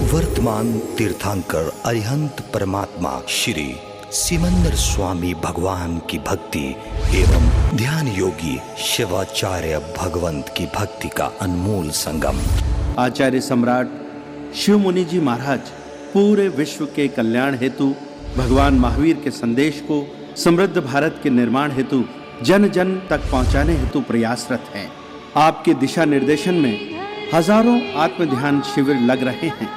वर्तमान तीर्थंकर अरिहंत परमात्मा श्री सिमंदर स्वामी भगवान की भक्ति एवं ध्यान योगी शिवाचार्य भगवंत की भक्ति का अनमोल संगम। आचार्य सम्राट शिव मुनि जी महाराज पूरे विश्व के कल्याण हेतु भगवान महावीर के संदेश को समृद्ध भारत के निर्माण हेतु जन जन तक पहुंचाने हेतु प्रयासरत हैं। आपके दिशा निर्देशन में हजारों आत्म ध्यान शिविर लग रहे हैं,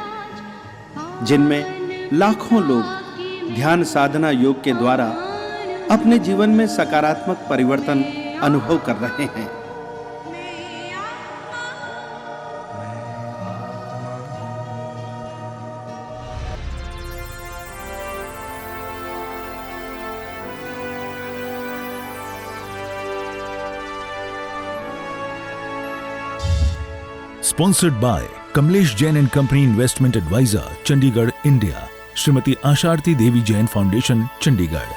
जिनमें लाखों लोग ध्यान साधना योग के द्वारा अपने जीवन में सकारात्मक परिवर्तन अनुभव कर रहे हैं। Sponsored by Kamlesh Jain and Company Investment Advisor, Chandigarh, India. Shrimati Asharati Devi Jain foundation, Chandigarh.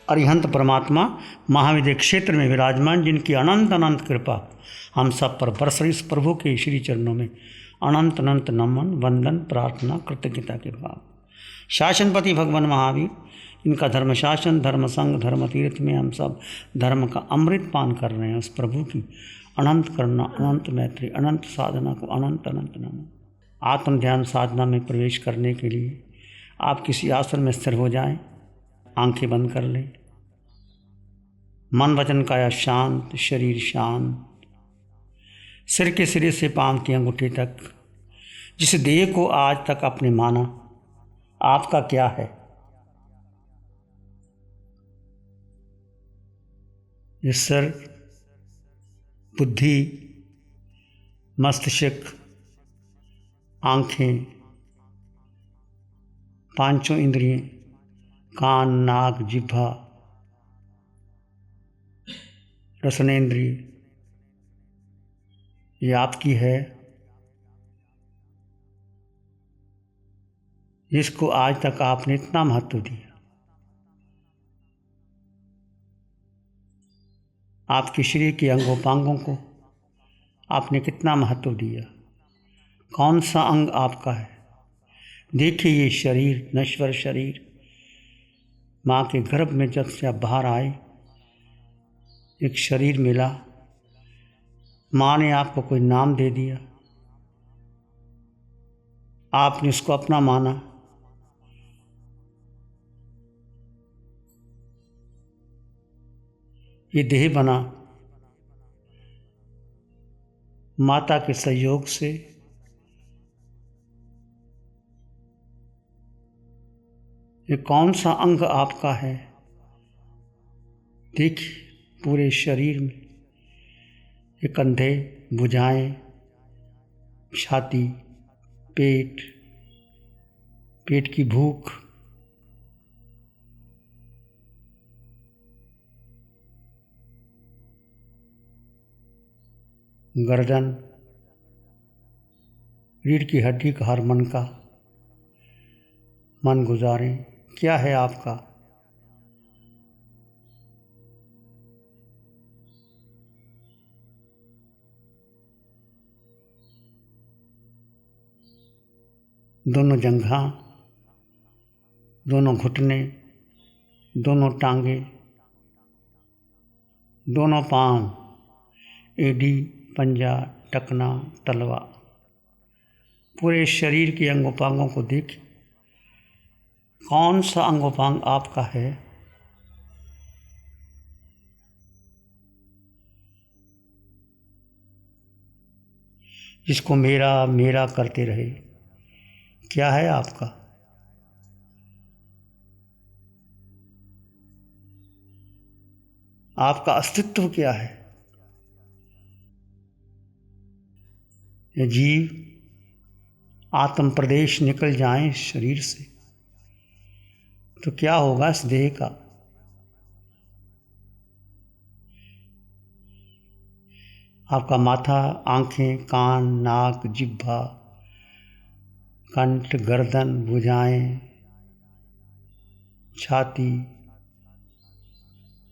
अरिहंत परमात्मा महाविद्य क्षेत्र में विराजमान, जिनकी अनंत अनंत कृपा हम सब पर बरस रही, इस प्रभु के श्री चरणों में अनंत अनंत नमन, वंदन, प्रार्थना, कृतज्ञता के भाव। शासनपति भगवान महावीर, इनका धर्म शासन, धर्म संघ, धर्म तीर्थ में हम सब धर्म का अमृत पान कर रहे हैं। उस प्रभु की अनंत करुणा, अनंत मैत्री, अनंत साधना को अनंत अनंत नमन। आत्म ध्यान साधना में प्रवेश करने के लिए आप किसी आसन में स्थिर हो जाएं, आंखें बंद कर लें। मन वचन काया शांत, शरीर शांत। सिर के सिरे से पांव की अंगूठी तक जिस देह को आज तक आपने माना आपका क्या है, ये सिर, बुद्धि, मस्तिष्क, आँखें, पांचों इंद्रियां, कान, नाक, जिह्वा, रसनेन्द्रिय, ये आपकी है। इसको आज तक आपने इतना महत्व दिया। आपके शरीर के अंगोपांगों को आपने कितना महत्व दिया। कौन सा अंग आपका है? देखिए, ये शरीर, नश्वर शरीर, माँ के गर्भ में जब से आप बाहर आए, एक शरीर मिला, माँ ने आपको कोई नाम दे दिया, आपने उसको अपना माना। ये देह बना माता के सहयोग से। ये कौन सा अंग आपका है? देखिए, पूरे शरीर में ये कंधे, भुजाएं, छाती, पेट, पेट की भूख, गर्दन, रीढ़ की हड्डी का हर मन का मन गुजारे। क्या है आपका? दोनों जंघा, दोनों घुटने, दोनों टांगे, दोनों पांव, एडी, पंजा, टकना, तलवा, पूरे शरीर के अंगोपांगों को देख। कौन सा अंगोपांग आपका है? जिसको मेरा मेरा करते रहे, क्या है आपका? आपका अस्तित्व क्या है? ये जीव आत्म प्रदेश निकल जाएं शरीर से तो क्या होगा इस देह का? आपका माथा, आंखें, कान, नाक, जिह्वा, कंठ, गर्दन, भुजाएं, छाती,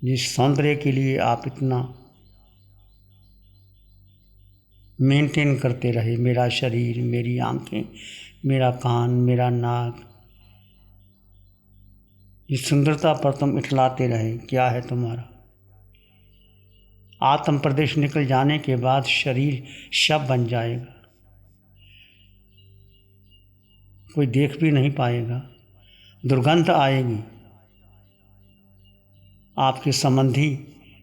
जिस सौंदर्य के लिए आप इतना मेंटेन करते रहे, मेरा शरीर, मेरी आंखें, मेरा कान, मेरा नाक, इस सुंदरता पर तुम इठलाते रहे, क्या है तुम्हारा? आत्म प्रदेश निकल जाने के बाद शरीर शव बन जाएगा, कोई देख भी नहीं पाएगा, दुर्गंध आएगी, आपके संबंधी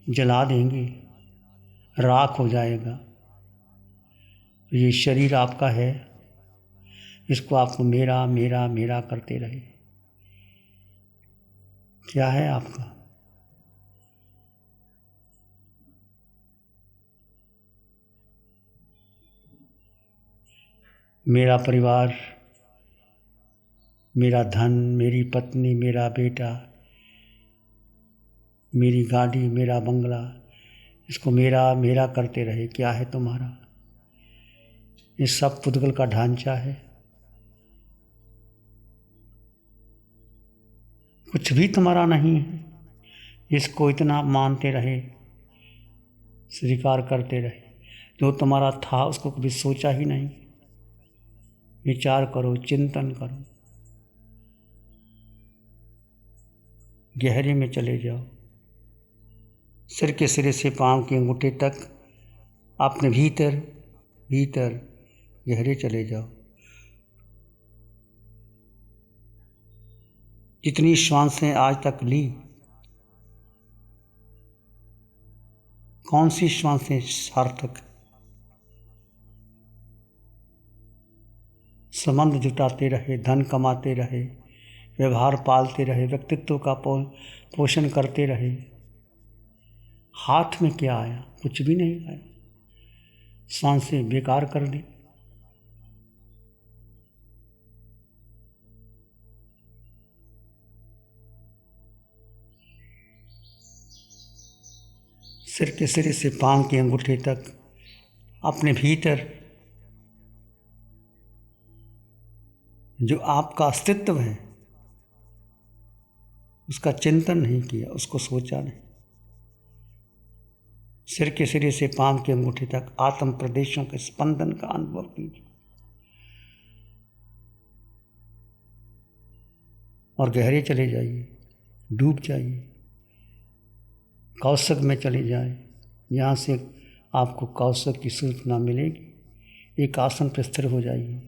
जला देंगे, राख हो जाएगा। ये शरीर आपका है, इसको आपको मेरा मेरा मेरा करते रहे। क्या है आपका? मेरा परिवार, मेरा धन, मेरी पत्नी, मेरा बेटा, मेरी गाड़ी, मेरा बंगला, इसको मेरा मेरा करते रहे। क्या है तुम्हारा? ये सब पुद्गल का ढांचा है। कुछ भी तुम्हारा नहीं है। इसको इतना मानते रहे, स्वीकार करते रहे। जो तुम्हारा था उसको कभी सोचा ही नहीं। विचार करो, चिंतन करो, गहरे में चले जाओ। सिर के सिरे से पांव के अंगूठे तक अपने भीतर भीतर गहरे चले जाओ। जितनी श्वासें आज तक ली, कौन सी श्वासें सार्थक? संबंध जुटाते रहे, धन कमाते रहे, व्यवहार पालते रहे, व्यक्तित्व का पोषण करते रहे। हाथ में क्या आया? कुछ भी नहीं आया। सांसें बेकार कर दी। सिर के सिरे से पांव के अंगूठे तक अपने भीतर जो आपका अस्तित्व है उसका चिंतन नहीं किया, उसको सोचा नहीं। सिर के सिरे से पांव के अंगूठे तक आत्म प्रदेशों के स्पंदन का अनुभव कीजिए और गहरे चले जाइए, डूब जाइए, कौशक में चले जाए। यहाँ से आपको कौशक की सूचना मिलेगी। एक आसन पर स्थिर हो जाइए।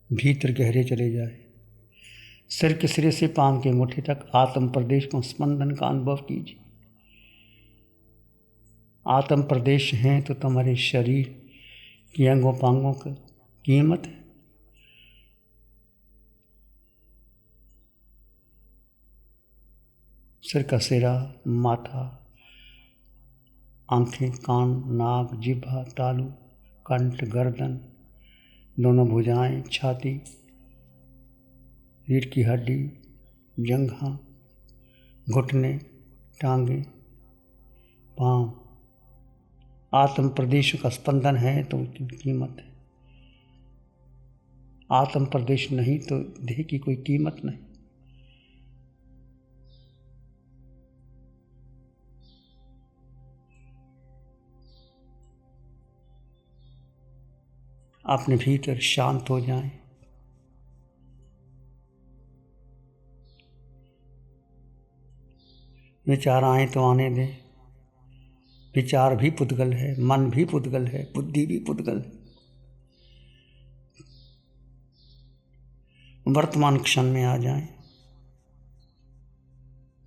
भीतर गहरे चले जाए। सिर के सिरे से पांव के अंगूठे तक आत्म प्रदेश को स्पंदन का अनुभव कीजिए। आत्म प्रदेश हैं तो तुम्हारे शरीर की अंगों पांगों की कीमत है। सिर का सिरा, माथा, आंखें, कान, नाक, जिह्वा, तालू, कंठ, गर्दन, दोनों भुजाएं, छाती, रीढ़ की हड्डी, जंघा, घुटने, टांगे, पांव, आत्म प्रदेश का स्पंदन है तो उनकी कीमत है। आत्म प्रदेश नहीं तो देह की कोई कीमत नहीं। अपने भीतर शांत हो जाएं। विचार आए तो आने दें। विचार भी पुद्गल है, मन भी पुद्गल है, बुद्धि भी पुद्गल है। वर्तमान क्षण में आ जाएं,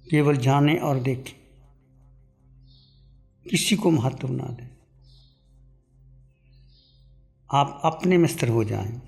केवल जाने और देखें, किसी को महत्व ना दें। आप अपने में स्थिर हो जाएं।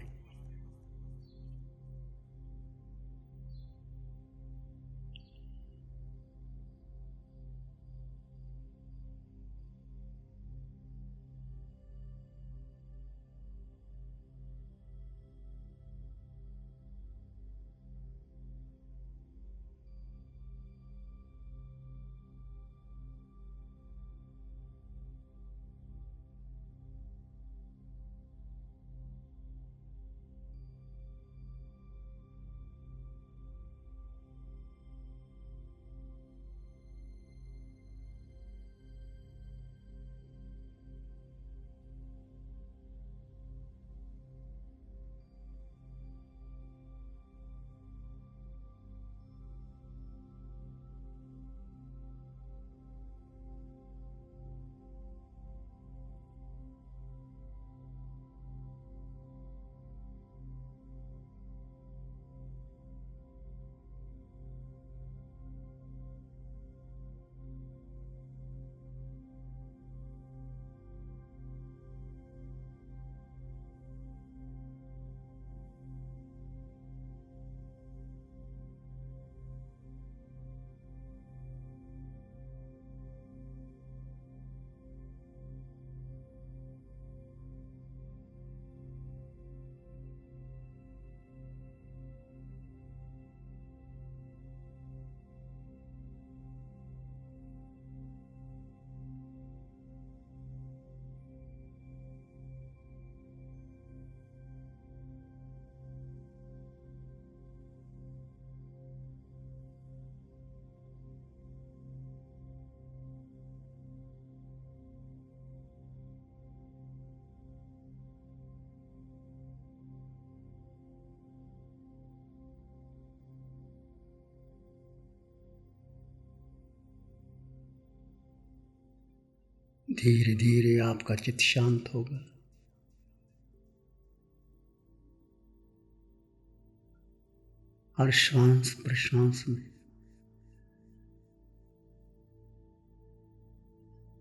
धीरे धीरे आपका चित्त शांत होगा। हर श्वास प्रश्वास में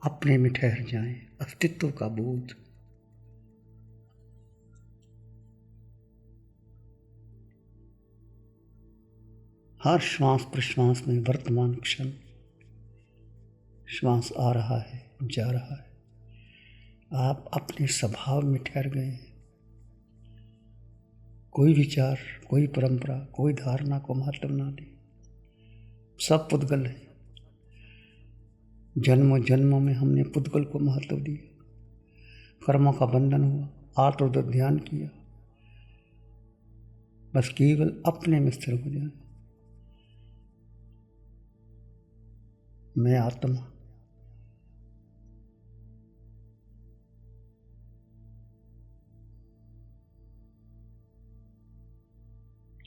अपने में ठहर जाएं, अस्तित्व का बोध। हर श्वास प्रश्वास में वर्तमान क्षण, श्वास आ रहा है, जा रहा है, आप अपने स्वभाव में ठहर गए हैं। कोई विचार, कोई परंपरा, कोई धारणा को महत्व ना दें। सब पुद्गल है। जन्मों जन्मों में हमने पुद्गल को महत्व दिया, कर्मों का बंधन हुआ, आत्म ध्यान किया। बस केवल अपने में स्थिर हो जाए। मैं आत्मा,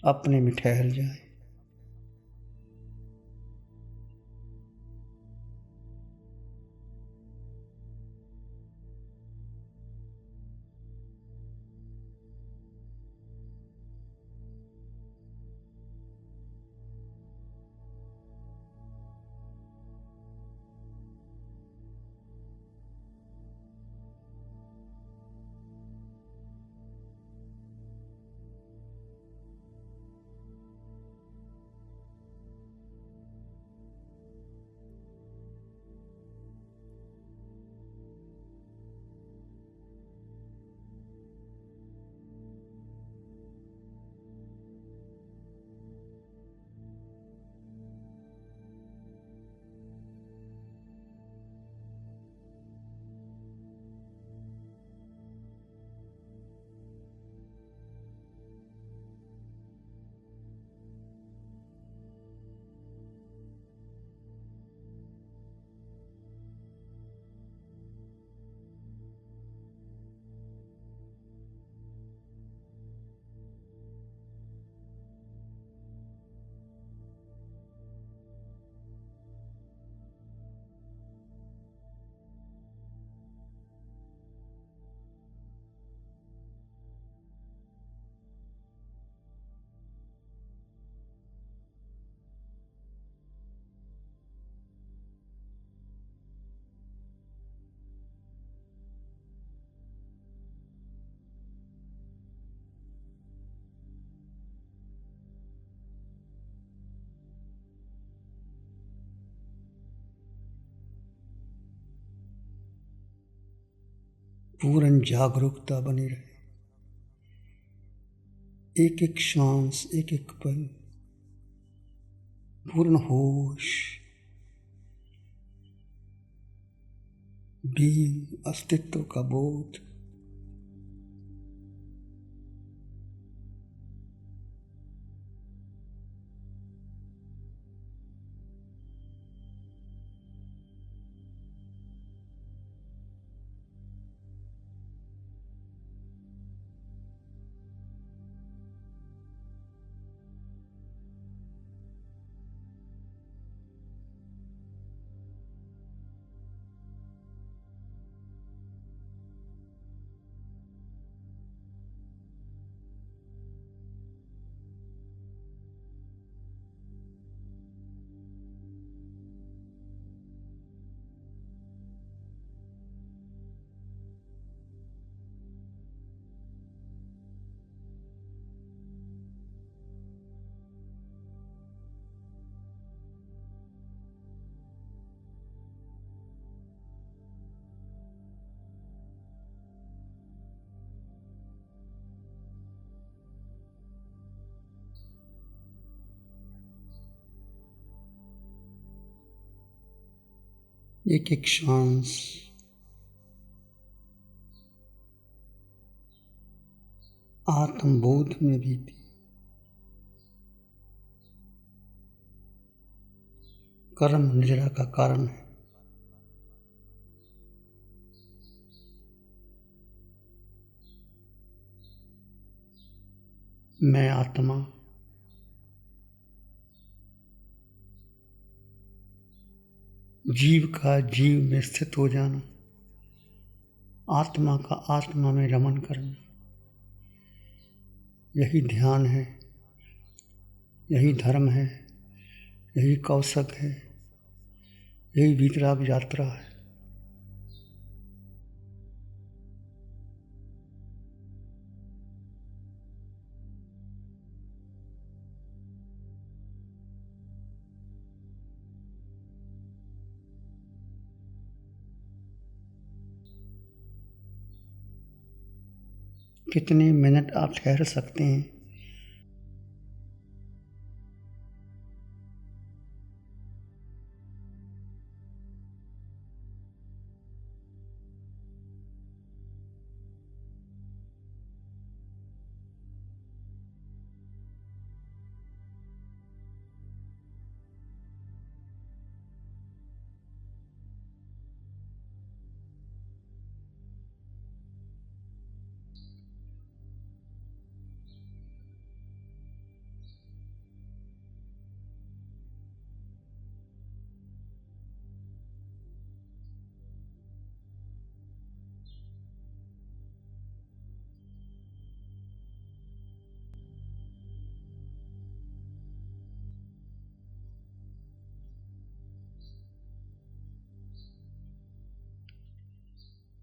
अपने में ठहर जाए। पूर्ण जागरूकता बनी रहे। एक एक श्वास, एक एक पल, पूर्ण होश, बीइंग, अस्तित्व का बोध। एक एक श्वास आत्मबोध में बीती। कर्म निद्रा का कारण है। मैं आत्मा, जीव का जीव में स्थित हो जाना। आत्मा का आत्मा में रमन करना, यही ध्यान है, यही धर्म है, यही कौशक है, यही वीतराग यात्रा है। कितने मिनट आप ठहर सकते हैं?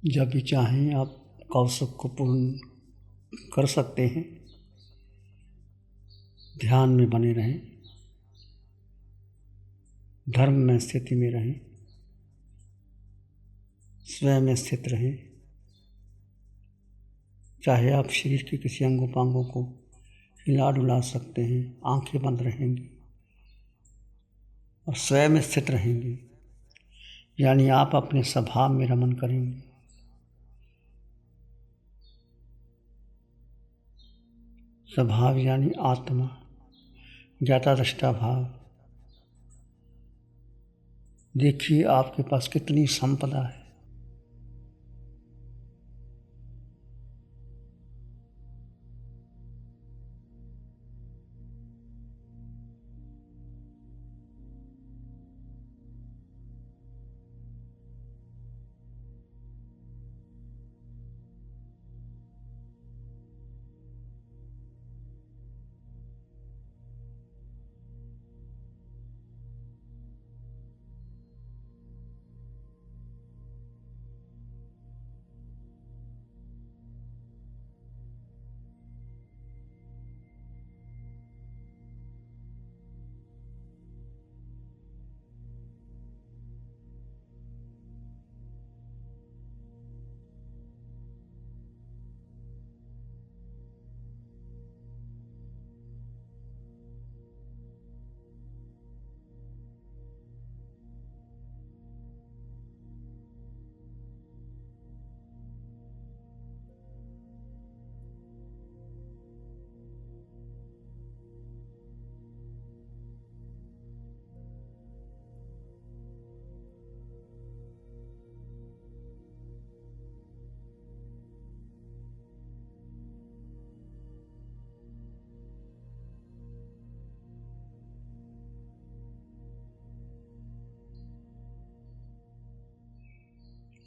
जब भी चाहें आप कौशक को पूर्ण कर सकते हैं। ध्यान में बने रहें, धर्म में स्थिति में रहें, स्वयं में स्थित रहें। चाहे आप शरीर के किसी अंगों को हिला डुला सकते हैं, आंखें बंद रहेंगी और स्वयं में स्थित रहेंगे, यानी आप अपने स्वभाव में रमन करेंगे। स्वभाव यानी आत्मा, ज्ञाता दृष्टा भाव। देखिए आपके पास कितनी संपदा है।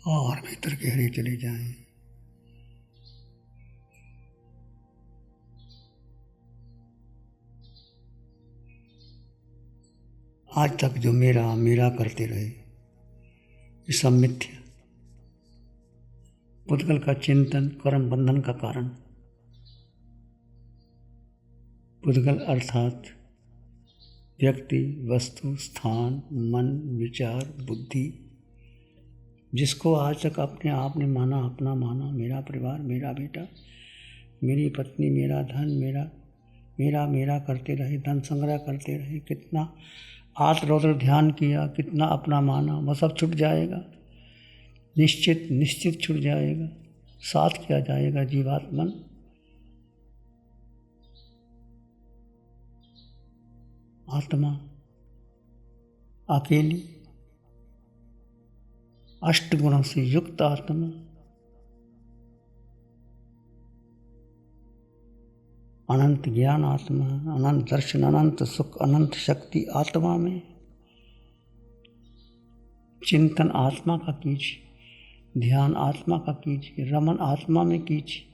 और भीतर गहरे चले जाएं। आज तक जो मेरा मेरा करते रहे, ये सब मिथ्या, पुद्गल का चिंतन कर्म बंधन का कारण। पुद्गल अर्थात व्यक्ति, वस्तु, स्थान, मन, विचार, बुद्धि, जिसको आज तक अपने आप ने माना, अपना माना, मेरा परिवार, मेरा बेटा, मेरी पत्नी, मेरा धन, मेरा करते रहे, धन संग्रह करते रहे, कितना आत्मरौद्र ध्यान किया, कितना अपना माना, वह सब छूट जाएगा। निश्चित छूट जाएगा। साथ किया जाएगा जीवात्मन। आत्मा अकेली, अष्ट गुणों से युक्त आत्मा, अनंत ज्ञान आत्मा, अनंत दर्शन, अनंत सुख, अनंत शक्ति आत्मा में। चिंतन आत्मा का कीजिए, ध्यान आत्मा का कीजिए, रमन आत्मा में कीजिए।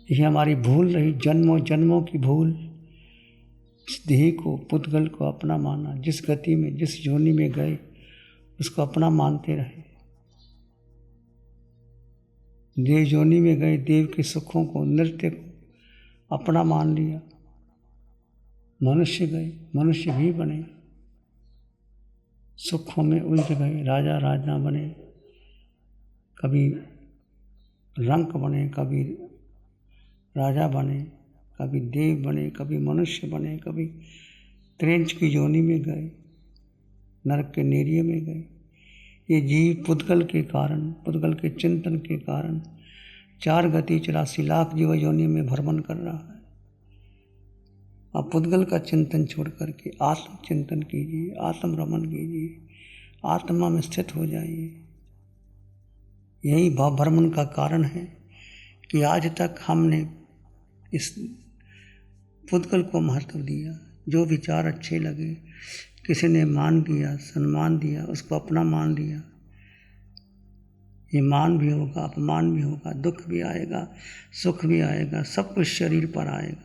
यही हमारी भूल रही, जन्मों जन्मों की भूल। इस देह को, पुद्गल को अपना माना, जिस गति में, जिस योनि में गए उसको अपना मानते रहे। देव योनि में गए, देव के सुखों को, नृत्य को अपना मान लिया। मनुष्य गए, मनुष्य भी बने, सुखों में उलझ गए, राजा राजा बने, कभी रंक बने, कभी राजा बने, कभी देव बने, कभी मनुष्य बने, कभी त्रेंच की योनि में गए, नरक के नेरिये में गए। ये जीव पुद्गल के कारण, पुद्गल के चिंतन के कारण 4 गति 84 लाख जीव योनि में भ्रमण कर रहा है। अब पुद्गल का चिंतन छोड़ करके आत्म चिंतन कीजिए, आत्म रमन कीजिए, आत्मा में स्थित हो जाइए। यही भाव भ्रमण का कारण है कि आज तक हमने इस पुद्गल को महत्व दिया। जो विचार अच्छे लगे, किसी ने मान दिया, सम्मान दिया, उसको अपना मान लिया। ये मान भी होगा, अपमान भी होगा, दुख भी आएगा, सुख भी आएगा, सब कुछ शरीर पर आएगा।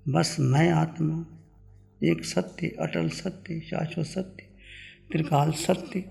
बस मैं आत्मा एक सत्य, अटल सत्य, शाश्वत सत्य, त्रिकाल सत्य।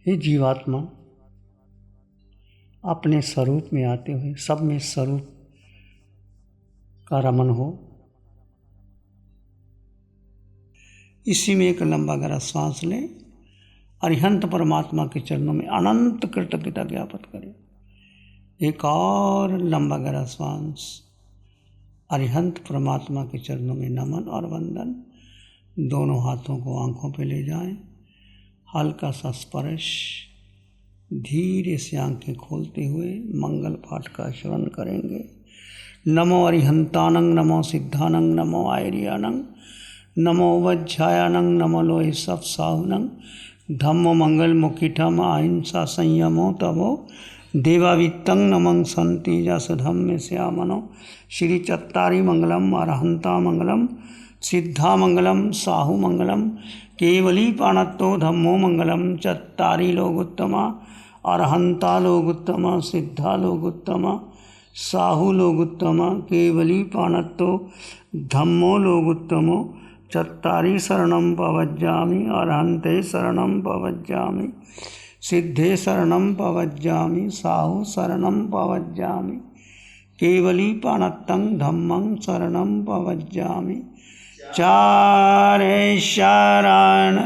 हे जीवात्मा, अपने स्वरूप में आते हुए सब में स्वरूप का रमन हो। इसी में एक लंबा गहरा सांस लें, अरिहंत परमात्मा के चरणों में अनंत कृतज्ञता ज्ञापित करें। एक और लंबा गहरा सांस, अरिहंत परमात्मा के चरणों में नमन और वंदन। दोनों हाथों को आंखों पे ले जाएं, हल्का सा स्पर्श, धीरे से आंखें खोलते हुए मंगल पाठ का श्रवण करेंगे। नमो अरिहंतानंग, नमो सिद्धानंग, नमो आयर्यानंग, नमो वज्झायानंग, नमो लोहि सब साहुनंग, धम्मो मंगल मुखिठम अहिंसा संयमो तमो देवावित्तं नमं संति जस धम्मे श्यामनो। श्री चत्तारी मंगलम, अरहंता मंगलम, सिद्धा मंगलम, साहु मंगलम, केवली पाणत्तो धम्मो मंगलम। चत्तारी लोगोत्तमा, अरहंता लोगोत्तमा, सिद्धा लोगोत्तमा, साहु लोगोत्तमा, केवली पाणत्तो धम्मो लोगोत्तमो। चत्तारी शरणं पवज्जामि, अरहंते शरणं पवज्जामि, सिद्धे शरणं पवज्जामि, साहु शरणं पवज्जामि, केवली पाणत्तं धम्मं शरणं पवज्जामि। चारे शरण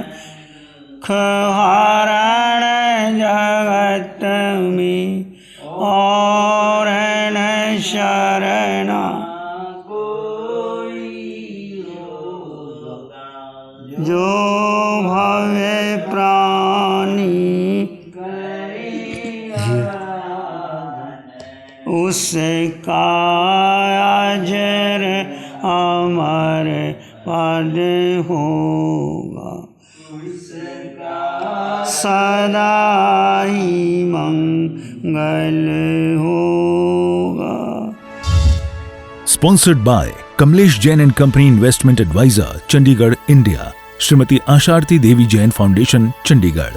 खहरण जगत में, और न शरण जो भवे प्राणी उसका अजर अमर पद होगा, सदा ही मंगल होगा। Sponsored by Kamlesh Jain and company investment advisor, Chandigarh, India. Shrimati Asharati Devi Jain foundation, Chandigarh.